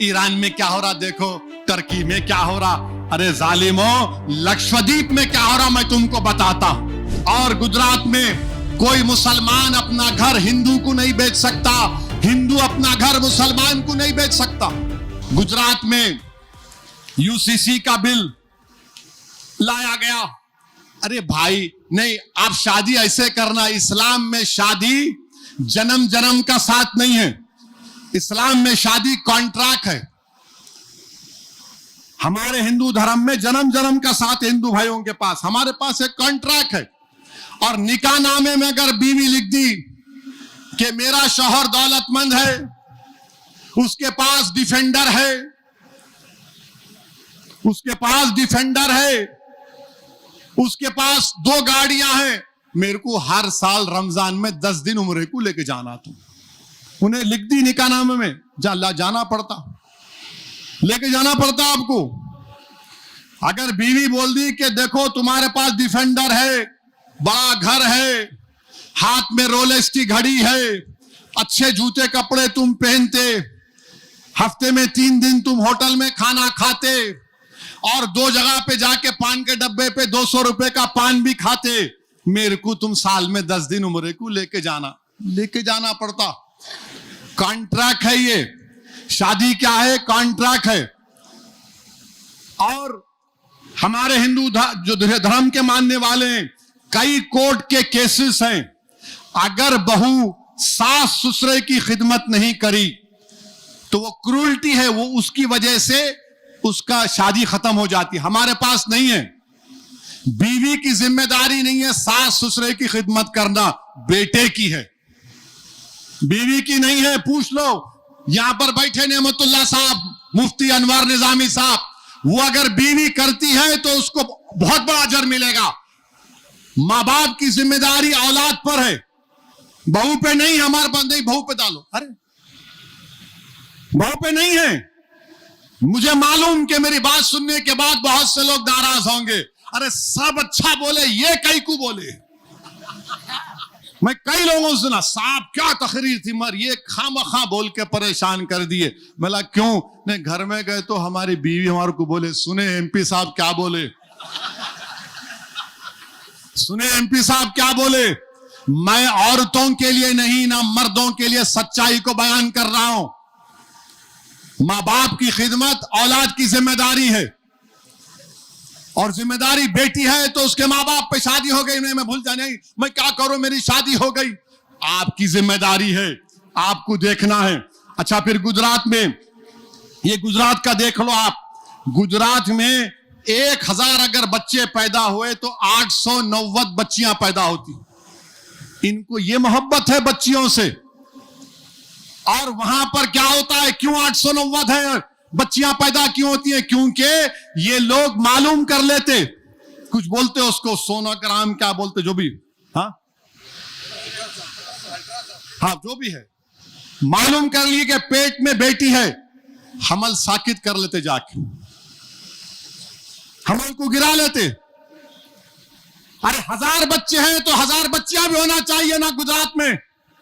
Iran में क्या हो रहा देखो, टर्की में क्या हो रहा, अरे जालिमो लक्षद्वीप में क्या हो रहा मैं तुमको बताता हूं। और गुजरात में कोई मुसलमान अपना घर हिंदू को नहीं बेच सकता, हिंदू अपना घर मुसलमान को नहीं बेच सकता। गुजरात में यूसीसी का बिल लाया गया। अरे भाई नहीं, आप शादी ऐसे करना, इस्लाम में शादी जन्म जन्म का साथ नहीं है, इस्लाम में शादी कॉन्ट्रैक्ट है। हमारे हिंदू धर्म में जन्म जन्म का साथ हिंदू भाइयों के पास, हमारे पास एक कॉन्ट्रैक्ट है। और निकाह नामे में अगर बीवी लिख दी कि मेरा शौहर दौलतमंद है, उसके पास डिफेंडर है, उसके पास डिफेंडर है, उसके पास 2 गाड़ियां हैं, मेरे को हर साल रमजान में 10 दिन उम्रे को लेके जाना, तो उन्हें लिख दी निकाहनामे में, जाना पड़ता, लेके जाना पड़ता आपको। अगर बीवी बोल दी कि देखो तुम्हारे पास डिफेंडर है, बड़ा घर है, हाथ में रोलेक्स की घड़ी है, अच्छे जूते कपड़े तुम पहनते, हफ्ते में 3 दिन तुम होटल में खाना खाते, और 2 जगह पे जाके पान के डब्बे पे 200 रुपए का पान भी खाते, मेरे को तुम साल में 10 दिन उम्रे को लेके जाना पड़ता। कॉन्ट्रैक्ट है ये, शादी क्या है, कॉन्ट्रैक्ट है। और हमारे हिंदू जो धर्म के मानने वाले हैं, कई कोर्ट के केसेस हैं, अगर बहू सास ससुरे की खिदमत नहीं करी तो वो क्रूरल्टी है, वो उसकी वजह से उसका शादी खत्म हो जाती। हमारे पास नहीं है, बीवी की जिम्मेदारी नहीं है सास ससुरे की खिदमत करना, बेटे की है, बीवी की नहीं है। पूछ लो, यहां पर बैठे नेमतुल्लाह साहब, मुफ्ती अनवर निजामी साहब, वो अगर बीवी करती है तो उसको बहुत बड़ा अजर मिलेगा। मां बाप की जिम्मेदारी औलाद पर है, बहू पे नहीं। हमारे पास नहीं, बहू पे डालो, अरे बहू पे नहीं है। मुझे मालूम कि मेरी बात सुनने के बाद बहुत से लोग नाराज होंगे, अरे सब अच्छा बोले, ये कई को बोले। मैं कई लोगों से सुना, साहब क्या तकरीर थी, मगर ये खामखा बोल के परेशान कर दिए। मैं क्यों? नहीं, घर में गए तो हमारी बीवी हमारे को बोले, सुने एमपी साहब क्या बोले, सुने एमपी साहब क्या बोले। मैं औरतों के लिए नहीं, ना मर्दों के लिए सच्चाई को बयान कर रहा हूं। मां बाप की खिदमत औलाद की जिम्मेदारी है, और जिम्मेदारी बेटी है तो उसके मां बाप पे शादी हो गई, मैं भूल जाने, मैं क्या करूं, मेरी शादी हो गई, आपकी जिम्मेदारी है, आपको देखना है। अच्छा, फिर गुजरात में, ये गुजरात का देख लो आप, गुजरात में 1000 अगर बच्चे पैदा हुए तो 890 बच्चियां पैदा होती। इनको ये मोहब्बत है बच्चियों से। और वहां पर क्या होता है, क्यों 890 है बच्चियां पैदा क्यों होती हैं? क्योंकि ये लोग मालूम कर लेते, कुछ बोलते उसको सोनोग्राम क्या बोलते, जो भी, हाँ जो भी है, मालूम कर लिए कि पेट में बेटी है, हमल साकित कर लेते, जाके हमल को गिरा लेते। अरे 1000 बच्चे हैं तो 1000 बच्चियां भी होना चाहिए ना, गुजरात में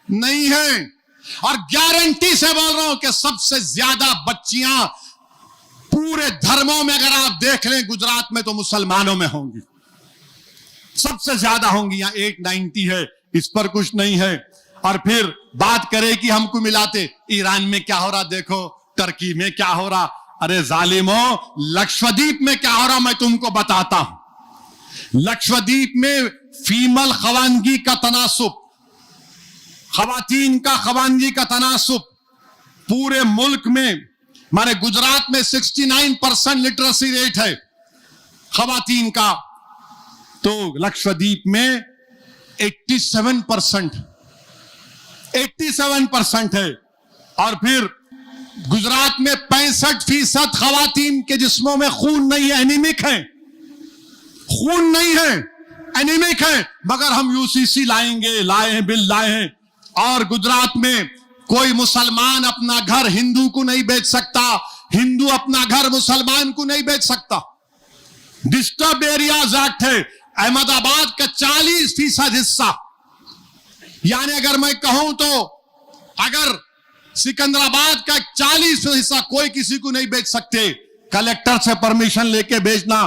नहीं है। और गारंटी से बोल रहा हूं कि सबसे ज्यादा बच्चियां पूरे धर्मों में अगर आप देख लें गुजरात में तो मुसलमानों में होंगी, सबसे ज्यादा होंगी। यहां 890 है, इस पर कुछ नहीं है। और फिर बात करें कि हमको मिलाते, ईरान में क्या हो रहा देखो, टर्की में क्या हो रहा, अरे जालिमो लक्षद्वीप में क्या हो रहा मैं तुमको बताता हूं। लक्षद्वीप में फीमेल खवानगी का तनासुब, खवातीन का खवानगी का तनासुब पूरे मुल्क में, हमारे गुजरात में 69% लिटरेसी रेट है खवातीन का, तो लक्षद्वीप में 87% है। और फिर गुजरात में 65% खवातीन के जिस्मों में खून नहीं है, एनीमिक है, खून नहीं है, एनीमिक है। मगर हम यूसीसी लाए हैं, बिल लाए हैं। और गुजरात में कोई मुसलमान अपना घर हिंदू को नहीं बेच सकता, हिंदू अपना घर मुसलमान को नहीं बेच सकता। डिस्टर्ब एरियाज एक्ट है, अहमदाबाद का 40% हिस्सा, यानी अगर मैं कहूं तो अगर सिकंदराबाद का 40% हिस्सा कोई किसी को नहीं बेच सकते, कलेक्टर से परमिशन लेके बेचना।